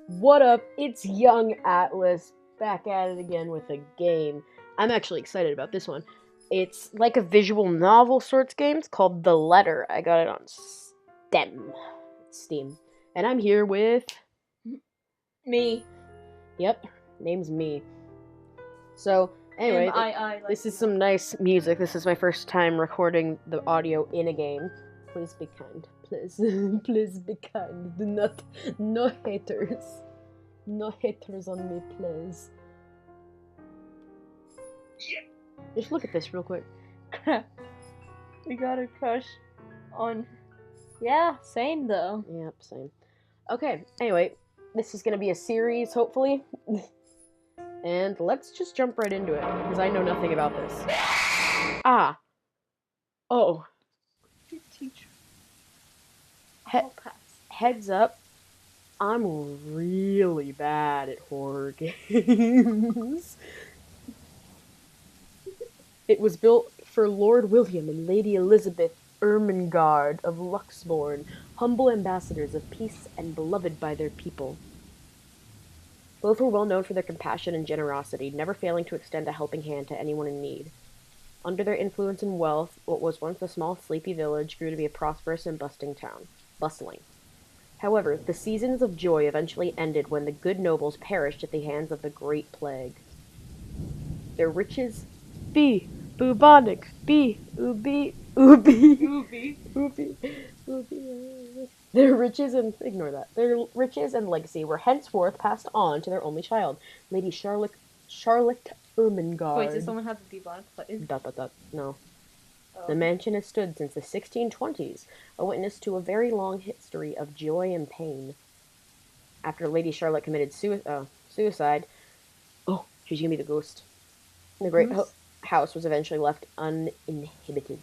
What up? It's Young Atlas back at it again with a game. I'm actually excited about this one. It's like a visual novel sorts game. It's called The Letter. I got it on Steam. And I'm here with Me. Yep, name's me. So, anyway, like this is some nice music. This is my first time recording the audio in a game. Please be kind. Please. Please be kind. Do not no haters. No haters on me, please. Just look at this real quick. We got a crush on. Yeah, same though. Yep, same. Okay, anyway, this is gonna be a series, hopefully. And let's just jump right into it, because I know nothing about this. Ah! Oh. Teacher. Heads up, I'm really bad at horror games. It was built for Lord William and Lady Elizabeth Ermengarde of Luxbourne, humble ambassadors of peace and beloved by their people. Both were well known for their compassion and generosity, never failing to extend a helping hand to anyone in need. Under their influence and wealth, what was once a small, sleepy village grew to be a prosperous and bustling. However, the seasons of joy eventually ended when the good nobles perished at the hands of the Great Plague. Their riches, bubonic, ubi. Their riches and legacy were henceforth passed on to their only child, Lady Charlotte Ermengarde. Wait, does someone have the bubonic plague? No. Oh. The mansion has stood since the 1620s, a witness to a very long history of joy and pain. After Lady Charlotte committed suicide, she's gonna be the ghost. The great house was eventually left uninhibited.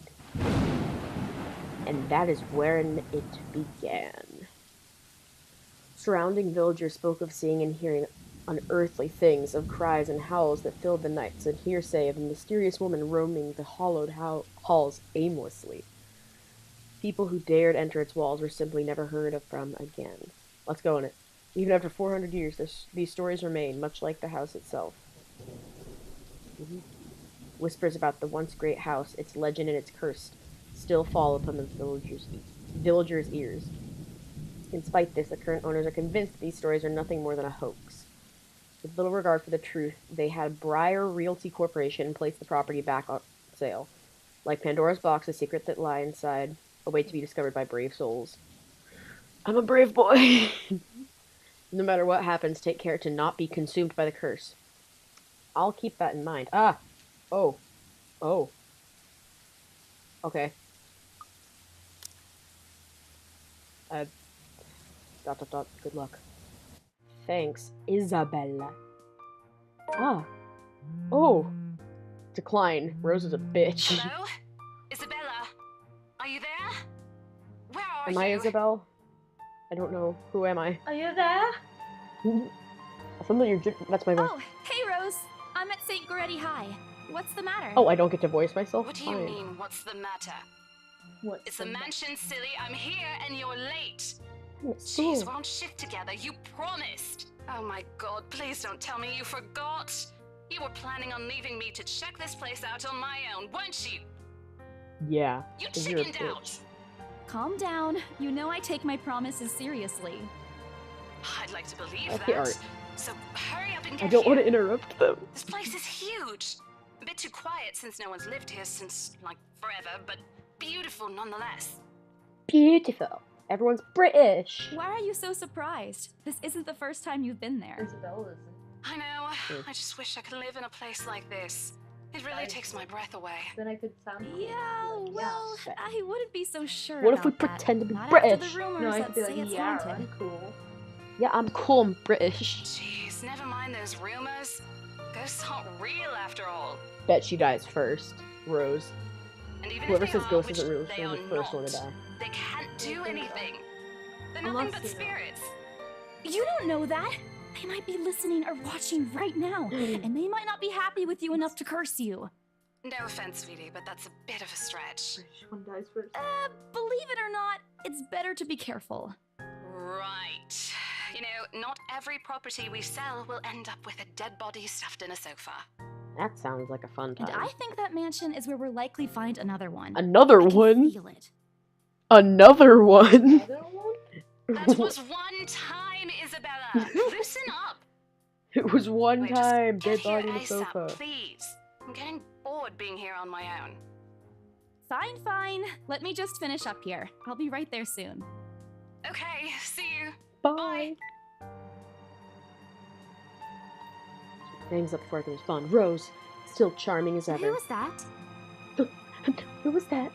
And that is when it began. Surrounding villagers spoke of seeing and hearing unearthly things, of cries and howls that filled the nights, and hearsay of a mysterious woman roaming the hollowed halls aimlessly. People who dared enter its walls were simply never heard of from again. Let's go in it. Even after 400 years, these stories remain, much like the house itself. Whispers about the once great house, its legend and its curse, still fall upon the villagers' ears. In spite of this, the current owners are convinced that these stories are nothing more than a hoax. With little regard for the truth, they had Briar Realty Corporation place the property back on sale. Like Pandora's box, a secret that lies inside, a way to be discovered by brave souls. I'm a brave boy! No matter what happens, take care to not be consumed by the curse. I'll keep that in mind. Oh. Okay. Good luck. Thanks, Isabella. Oh. Decline. Rose is a bitch. Hello? Isabella? Are you there? Where are you? Am I Isabel? I don't know. Who am I? Are you there? That's my voice. Oh, hey Rose. I'm at St. Goretti High. What's the matter? Oh, I don't get to voice myself? What do you mean, what's the matter? It's the mansion, silly. I'm here and you're late. Jeez, we're on shift together. You promised. Oh my god, please don't tell me you forgot. You were planning on leaving me to check this place out on my own, weren't you? Yeah. You chickened out. Calm down. You know I take my promises seriously. I'd like to believe Okay, that. Art. So hurry up and get I don't want to here. interrupt them. This place is huge. A bit too quiet since no one's lived here since, like, forever, but beautiful nonetheless. Beautiful. Everyone's British. Why are you so surprised? This isn't the first time you've been there. Isabella isn't. I know. I just wish I could live in a place like this. It really takes my breath away. Then I could sound. Yeah, well, I wouldn't be so sure. What if we about that. pretend to be Not British? After the rumors No, I that could be say like, it's yeah, haunted. I'm cool. Yeah, I'm cool. I'm British. Jeez, never mind those rumors. Ghosts aren't real after all. Bet she dies first. Rose. And even Whoever if they says are, ghost which isn't real, they she'll are be the first one to not, die. they can't do anything. They're nothing Unless but you know. spirits. You don't know that. They might be listening or watching right now, and they might not be happy with you enough to curse you. No offense, sweetie, but that's a bit of a stretch. Which one dies first? Believe it or not, it's better to be careful. Right. You know, not every property we sell will end up with a dead body stuffed in a sofa. That sounds like a fun time. And I think that mansion is where we'll likely find another one. Another I can one? feel it. Another one? That was one time, Isabella. Loosen up. It was one Wait, just time. get Dead body here in the ASAP, sofa. please. I'm getting bored being here on my own. Fine, fine. Let me just finish up here. I'll be right there soon. Okay, see you. Bye. Hangs up before I can respond. Rose, still charming as ever. Who was that? Who was that?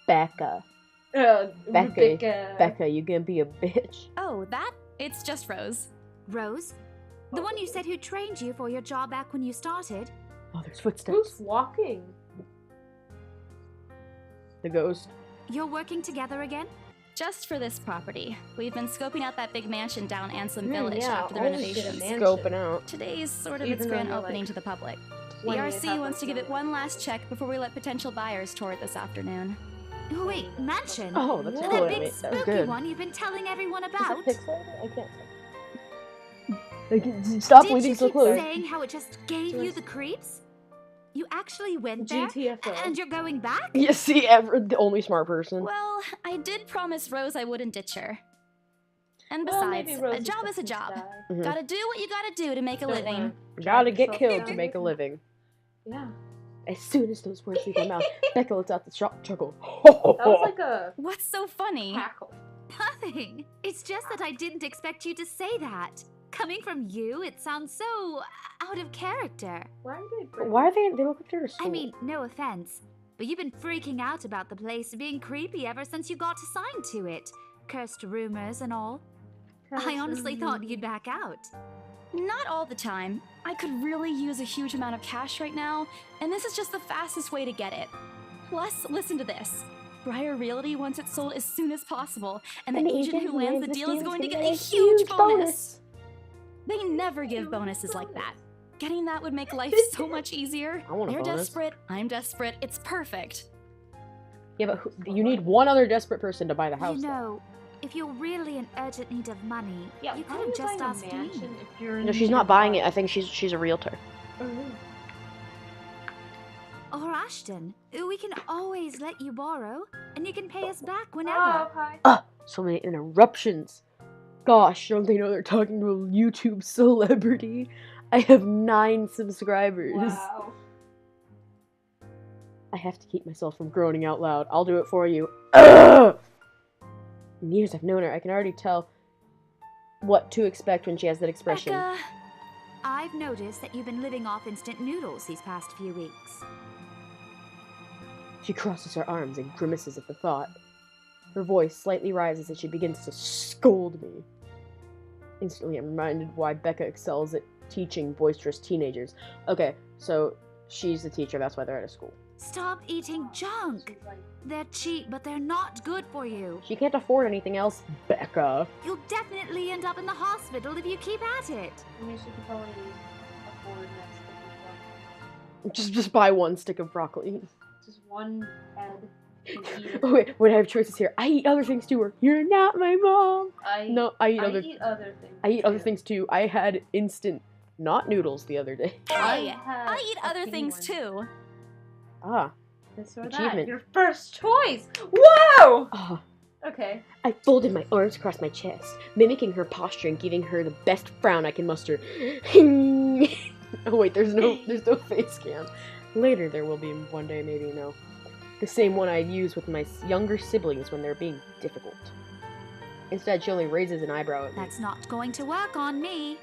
Becca. Becca. Becca, you gonna be a bitch. Oh, that? It's just Rose. Rose? The one you said who trained you for your job back when you started? Oh, there's footsteps. Who's walking? The ghost. You're working together again? Just for this property. We've been scoping out that big mansion down Anselm Village yeah, after the holy shit, renovations. man. Scoping out. Today's sort of Even its though grand you're, opening like, to the public. The 20 RC half wants to give it like one last check before we let potential buyers tour it this afternoon. Oh, wait, mansion? Oh, that's Whoa. cool. That I big mean, that was spooky good. one you've been telling everyone Is about? that pixelated? I can't. Stop Did leaning you so keep close. saying how it just gave you the creeps? You actually went there? GTFO. And you're going back? You see, the only smart person. Well, I did promise Rose I wouldn't ditch her. And Well, besides, maybe a Rose is job is a supposed to job. die. Mhm. Gotta do what you gotta do to make a Don't living. wanna Gotta drag get yourself killed down. to make a living. Yeah. As soon as those words leave my mouth, Becca lets out the chuckle. That was like a What's so funny? cackle. Nothing. It's just that I didn't expect you to say that. Coming from you, it sounds so out of character. Why are they? Why are they look like they're a I mean, no offense, but you've been freaking out about the place being creepy ever since you got assigned to it. Cursed rumors and all. I honestly thought you'd back out. Not all the time. I could really use a huge amount of cash right now, and this is just the fastest way to get it. Plus, listen to this. Briar Realty wants it sold as soon as possible, and the agent who lands the deal is going to get a huge bonus. They never give bonuses like that. Getting that would make life so much easier. I want a They're bonus. desperate, I'm desperate, it's perfect. Yeah, but you need one other desperate person to buy the house. You know, if you're really in urgent need of money, Yeah, you why could are have just buying a asked me. mansion if you're in No, she's need not of buying it. money? I think she's a realtor. Oh. Or Ashton, we can always let you borrow, and you can pay us back whenever. Oh, hi. So many interruptions. Gosh, don't they know they're talking to a YouTube celebrity? I have 9 subscribers. Wow. I have to keep myself from groaning out loud. I'll do it for you. Ugh! In years I've known her, I can already tell what to expect when she has that expression. Becca, I've noticed that you've been living off instant noodles these past few weeks. She crosses her arms and grimaces at the thought. Her voice slightly rises as she begins to scold me. Instantly, I'm reminded why Becca excels at teaching boisterous teenagers. Okay, so she's the teacher, that's why they're at a school. Stop eating junk! She's like, They're cheap, but they're not good for you. She can't afford anything else, Becca. You'll definitely end up in the hospital if you keep at it. I mean, she could probably afford next to Just buy one stick of broccoli. just one head. And eat it. Oh, wait, I have choices here. I eat other things too, or you're not my mom. I No, I eat I other eat other things. I eat other too. things too. I had instant not noodles the other day. hey, had I eat a other things penguin. too. Ah. This or Achievement. that. Your first choice. Whoa. Ah. Okay. I folded my arms across my chest, mimicking her posture and giving her the best frown I can muster. Oh wait, there's no face cam. Later there will be one day, maybe no. The same one I'd use with my younger siblings when they're being difficult. Instead, she only raises an eyebrow at me. That's not going to work on me.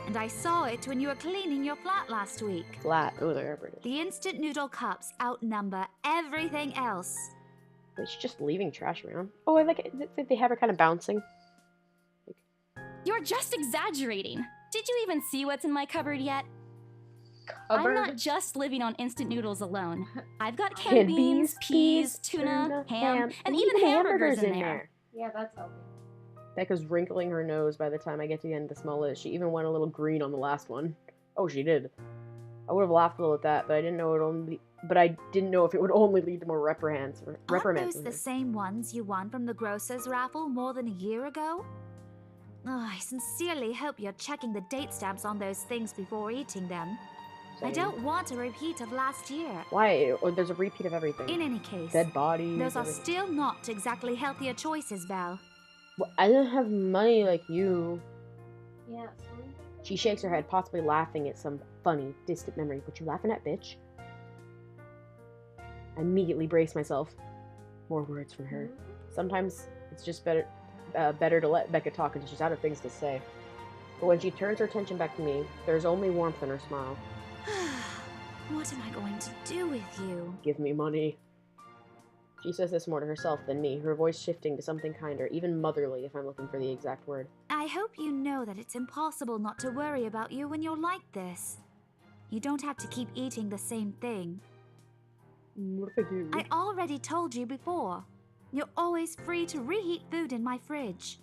And I saw it when you were cleaning your flat last week. Flat. Oh, there it is. The instant noodle cups outnumber everything else. Wait, she's just leaving trash around. Oh, I like it. They have her kind of bouncing. You're just exaggerating. Did you even see what's in my cupboard yet? I'm Cupboard. not just living on instant noodles alone. I've got canned Canned beans, peas, tuna, ham, and even hamburgers in there. Yeah, that's healthy. Becca's wrinkling her nose by the time I get to the end of the small list. She even went a little green on the last one. Oh, she did. I would have laughed a little at that, but I didn't know if it would only lead to more reprimands. Aren't those the same ones you won from the grocer's raffle more than a year ago? I sincerely hope you're checking the date stamps on those things before eating them. Same. I don't want a repeat of last year. Why? Or there's a repeat of everything. In any case, Dead bodies. those are everything. still not exactly healthier choices, Belle. Well, I don't have money like you. Yeah, She shakes her head, possibly laughing at some funny, distant memory. What you laughing at, bitch? I immediately brace myself. More words from her. Sometimes it's just better to let Becca talk until she's out of things to say. But when she turns her attention back to me, there's only warmth in her smile. What am I going to do with you? Give me money. She says this more to herself than me, her voice shifting to something kinder, even motherly if I'm looking for the exact word. I hope you know that it's impossible not to worry about you when you're like this. You don't have to keep eating the same thing. What if I do? I already told you before. You're always free to reheat food in my fridge.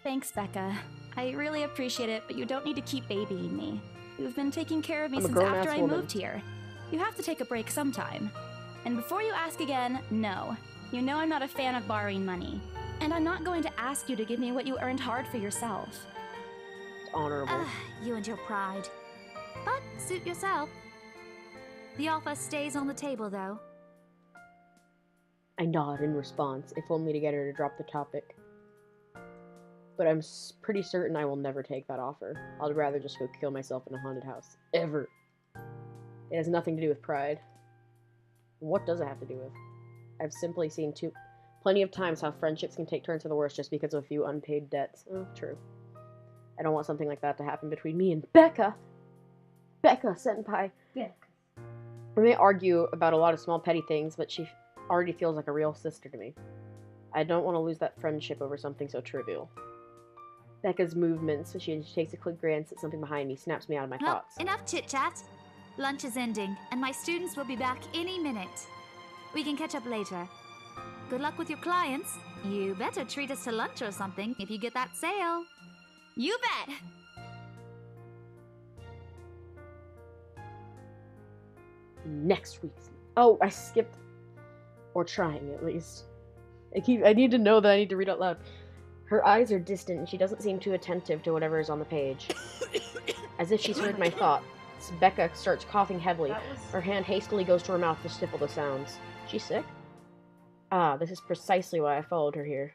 Thanks, Becca. I really appreciate it, but you don't need to keep babying me. You've been taking care of me I'm a since grown-ass after I woman. moved here. You have to take a break sometime. And before you ask again, no. You know I'm not a fan of borrowing money. And I'm not going to ask you to give me what you earned hard for yourself. It's honorable. You and your pride. But suit yourself. The offer stays on the table, though. I nod in response, if only to get her to drop the topic. But I'm pretty certain I will never take that offer. I'd rather just go kill myself in a haunted house. Ever. It has nothing to do with pride. What does it have to do with? I've simply seen plenty of times how friendships can take turns for the worse just because of a few unpaid debts. Oh, true. I don't want something like that to happen between me and Becca! Becca, senpai! Yeah. We may argue about a lot of small petty things, but she already feels like a real sister to me. I don't want to lose that friendship over something so trivial. Becca's movements, she takes a quick glance at something behind me, snaps me out of my Well, thoughts. enough chit-chat. Lunch is ending, and my students will be back any minute. We can catch up later. Good luck with your clients. You better treat us to lunch or something if you get that sale. You bet! Next week's... Oh, I skipped... Or trying, at least. I need to know that I need to read out loud. Her eyes are distant, and she doesn't seem too attentive to whatever is on the page. As if she's heard my thoughts, Becca starts coughing heavily. Her hand hastily goes to her mouth to stifle the sounds. She's sick? Ah, this is precisely why I followed her here.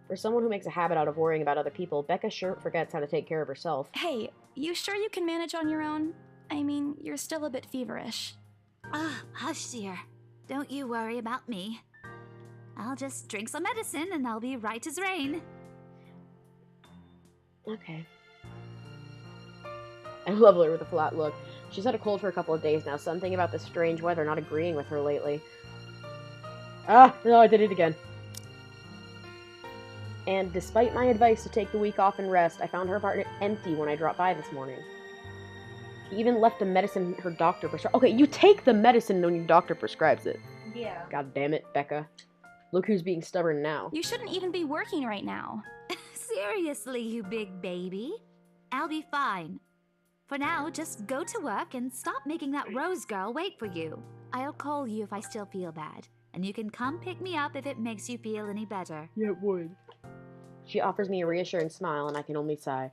For someone who makes a habit out of worrying about other people, Becca sure forgets how to take care of herself. Hey, you sure you can manage on your own? I mean, you're still a bit feverish. Hush, dear. Don't you worry about me. I'll just drink some medicine and I'll be right as rain. Okay. I love her with a flat look. She's had a cold for a couple of days now. Something about this strange weather not agreeing with her lately. Ah, no, I did it again. And despite my advice to take the week off and rest, I found her apartment empty when I dropped by this morning. She even left the medicine her doctor prescribed. Okay, you take the medicine when your doctor prescribes it. Yeah. God damn it, Becca. Look who's being stubborn now. You shouldn't even be working right now. Seriously, you big baby. I'll be fine. For now, just go to work and stop making that Rose girl wait for you. I'll call you if I still feel bad, and you can come pick me up if it makes you feel any better. Yeah, it would. She offers me a reassuring smile, and I can only sigh.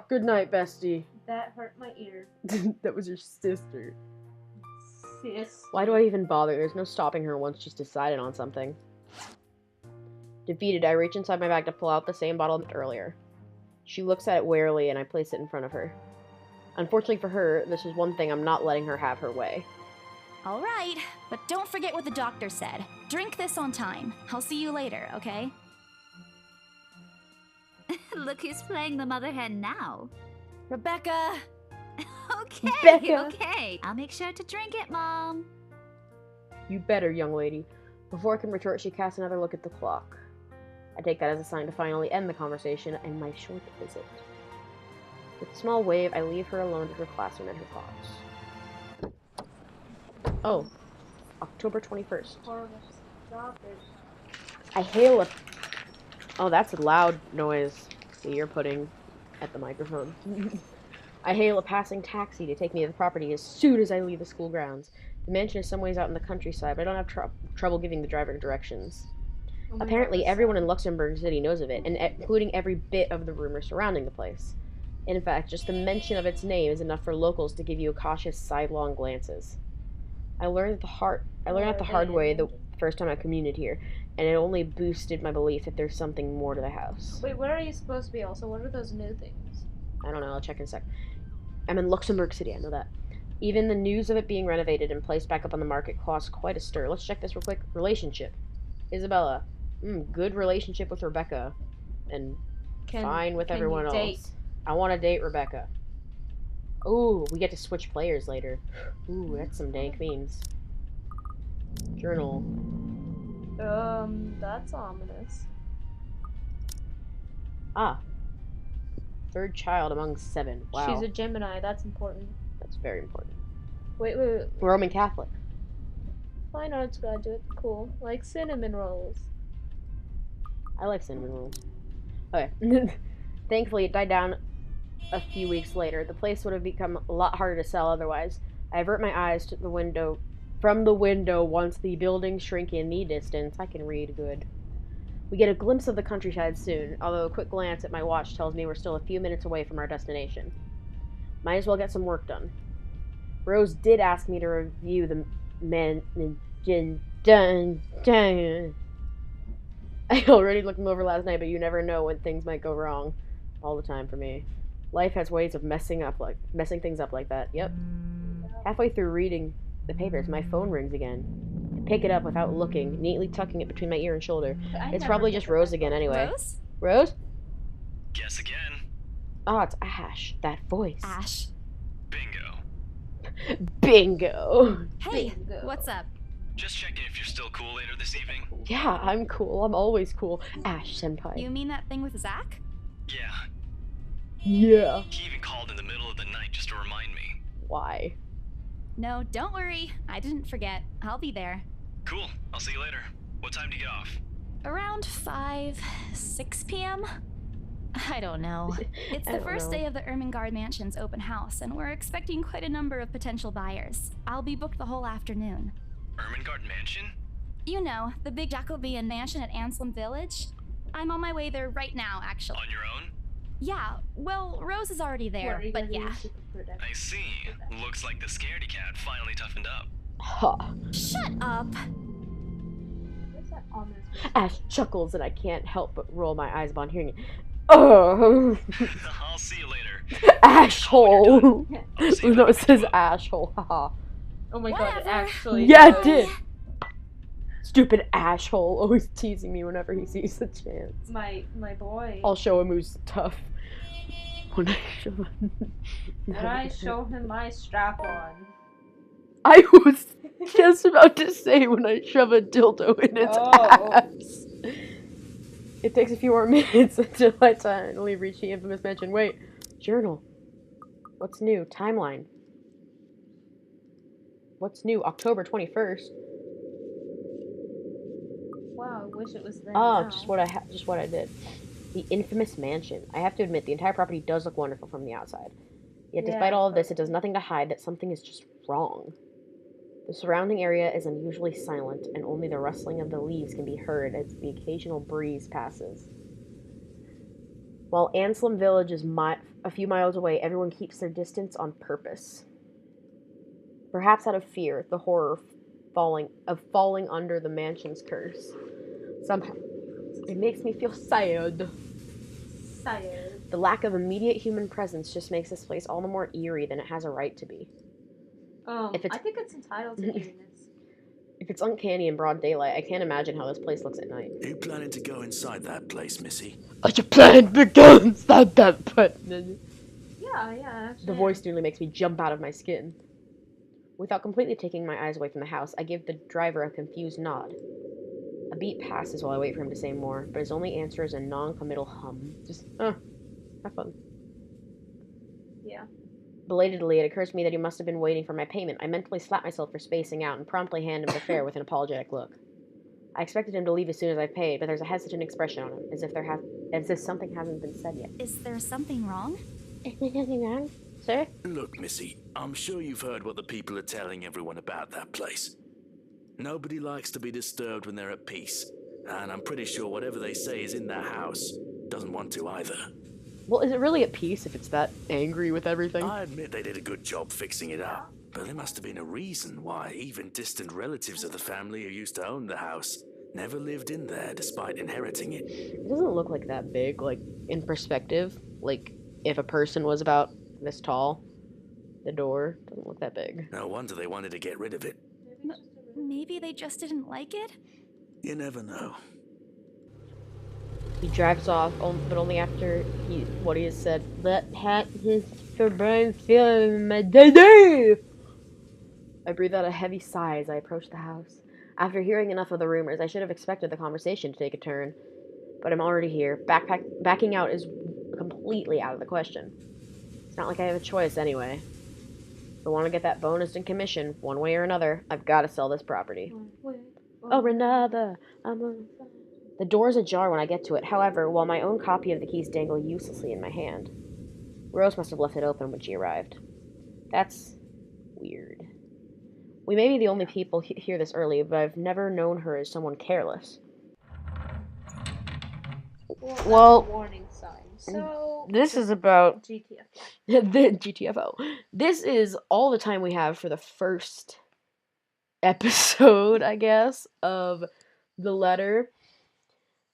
Good night, bestie. That hurt my ear. That was your sister. Sis. Why do I even bother? There's no stopping her once she's decided on something. Defeated, I reach inside my bag to pull out the same bottle earlier. She looks at it warily, and I place it in front of her. Unfortunately for her, this is one thing I'm not letting her have her way. All right, but don't forget what the doctor said. Drink this on time. I'll see you later, okay? Look who's playing the mother hen now. Rebecca! Okay, Becca. okay. I'll make sure to drink it, Mom. You better, young lady. Before I can retort, she casts another look at the clock. I take that as a sign to finally end the conversation and my short visit. With a small wave, I leave her alone with her classroom and her thoughts. Oh, October 21st. I hail a... Oh, that's a loud noise that you're putting at the microphone. I hail a passing taxi to take me to the property as soon as I leave the school grounds. The mansion is some ways out in the countryside, but I don't have trouble giving the driver directions. Oh my Apparently, God, everyone in Luxembourg City knows of it, and including every bit of the rumors surrounding the place. In fact, just the mention of its name is enough for locals to give you cautious sidelong glances. I learned that the hard way the first time I commuted here, and it only boosted my belief that there's something more to the house. Wait, where are you supposed to be also? What are those new things? I don't know, I'll check in a sec. I'm in Luxembourg City, I know that. Even the news of it being renovated and placed back up on the market caused quite a stir. Let's check this real quick. Relationship. Isabella. Good relationship with Rebecca. And fine with everyone else. I want to date Rebecca. Ooh, we get to switch players later. Ooh, that's some dank memes. Journal. That's ominous. Ah. Third child among 7. Wow. She's a Gemini, that's important. That's very important. Wait. Roman Catholic. Fine arts graduate, cool. Like cinnamon rolls. I like cinnamon rolls. Okay. Thankfully, it died down a few weeks later. The place would have become a lot harder to sell otherwise. I avert my eyes to the window. From the window, once the buildings shrink in the distance, I can read good. We get a glimpse of the countryside soon, although a quick glance at my watch tells me we're still a few minutes away from our destination. Might as well get some work done. Rose did ask me to review the I already looked them over last night, but you never know when things might go wrong. All the time for me. Life has ways of messing things up like that. Yep. Halfway through reading the papers, my phone rings again. I pick it up without looking, neatly tucking it between my ear and shoulder. It's probably just Rose again anyway. Rose? Rose? Guess again. Oh, it's Ash. That voice. Ash. Bingo. Bingo. Hey, Bingo. what's up? Just checking if you're still cool later this evening. Yeah, I'm cool. I'm always cool. Ash senpai. You mean that thing with Zach? Yeah. Yeah. He even called in the middle of the night just to remind me. Why? No, don't worry. I didn't forget. I'll be there. Cool. I'll see you later. What time do you get off? Around 6 p.m.? I don't know. It's I the don't first know. day of the Ermengarde Mansion's open house, and we're expecting quite a number of potential buyers. I'll be booked the whole afternoon. Ermengarde Mansion? You know, the big Jacobean mansion at Anselm Village? I'm on my way there right now, actually. On your own? Yeah, well, Rose is already there, but yeah. I see. Looks like the scaredy cat finally toughened up. Ha. Shut up! What's that ominous? Ash chuckles and I can't help but roll my eyes upon hearing it. Oh. I'll see you later. Ashhole. I'll see you No, later. it says ashhole. Haha. Oh my god, Whatever. actually. Yeah, it does. did. Stupid ashhole, always teasing me whenever he sees the chance. My boy. I'll show him who's tough. When I show him. When I show him my strap on. I was just about to say when I shove a dildo in its ass. It takes a few more minutes until I finally reach the infamous mansion. Wait, journal. What's new? Timeline. What's new? October 21st. Wow, I wish it was there. Oh, now. just what I did. The infamous mansion. I have to admit, the entire property does look wonderful from the outside. Yet, despite Yeah, all of this, but- it does nothing to hide that something is just wrong. The surrounding area is unusually silent, and only the rustling of the leaves can be heard as the occasional breeze passes. While Anselm Village is a few miles away, everyone keeps their distance on purpose. Perhaps out of fear, the horror of falling under the mansion's curse. Somehow, it makes me feel sad. Tired. The lack of immediate human presence just makes this place all the more eerie than it has a right to be. If it's- I think it's entitled to eeriness. If it's uncanny in broad daylight, I can't imagine how this place looks at night. Are you planning to go inside that place, Missy? Are you planning to go inside that button? Yeah, actually. The voice nearly makes me jump out of my skin. Without completely taking my eyes away from the house, I give the driver a confused nod. A beat passes while I wait for him to say more, but his only answer is a non-committal hum. Just, have fun. Yeah. Belatedly, it occurs to me that he must have been waiting for my payment. I mentally slap myself for spacing out and promptly hand him the fare with an apologetic look. I expected him to leave as soon as I paid, but there's a hesitant expression on him, as if something hasn't been said yet. Is there something wrong? Is there something wrong, sir? Look, Missy, I'm sure you've heard what the people are telling everyone about that place. Nobody likes to be disturbed when they're at peace. And I'm pretty sure whatever they say is in their house doesn't want to either. Well, is it really at peace if it's that angry with everything? I admit they did a good job fixing it up, but there must have been a reason why even distant relatives of the family who used to own the house never lived in there despite inheriting it. It doesn't look like that big, like, in perspective. Like, if a person was about this tall, the door doesn't look that big. No wonder they wanted to get rid of it. Maybe they just didn't like it? You never know. He drives off, but only after what he has said. That hat is for Brian feeling my day. I breathe out a heavy sigh as I approach the house. After hearing enough of the rumors, I should have expected the conversation to take a turn. But I'm already here. Backing out is completely out of the question. It's not like I have a choice anyway. If I want to get that bonus in commission, one way or another, I've got to sell this property. Or another. The door is ajar when I get to it. However, while my own copy of the keys dangle uselessly in my hand, Rose must have left it open when she arrived. That's weird. We may be the only people here this early, but I've never known her as someone careless. Well, warning sign. So this is about GTFO. the GTFO. This is all the time we have for the first episode, I guess, of the letter.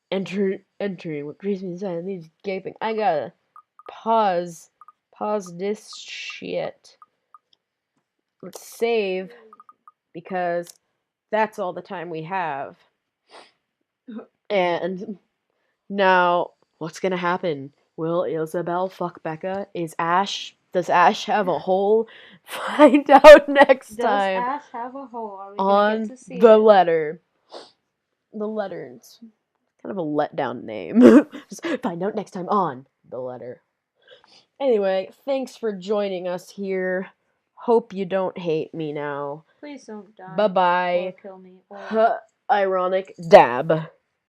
Entering what creeps me inside and leaves gaping. I gotta pause this shit. Let's save, because that's all the time we have. And now, what's gonna happen? Will Isabel fuck Becca? Does Ash have a hole? Find out next time. Does Ash have a hole? Are we on gonna get to see the it? letter. The letter's kind of a letdown name. Just find out next time on the letter. Anyway, thanks for joining us here. Hope you don't hate me now. Please don't die. Bye-bye. Or kill me. Or Ironic dab.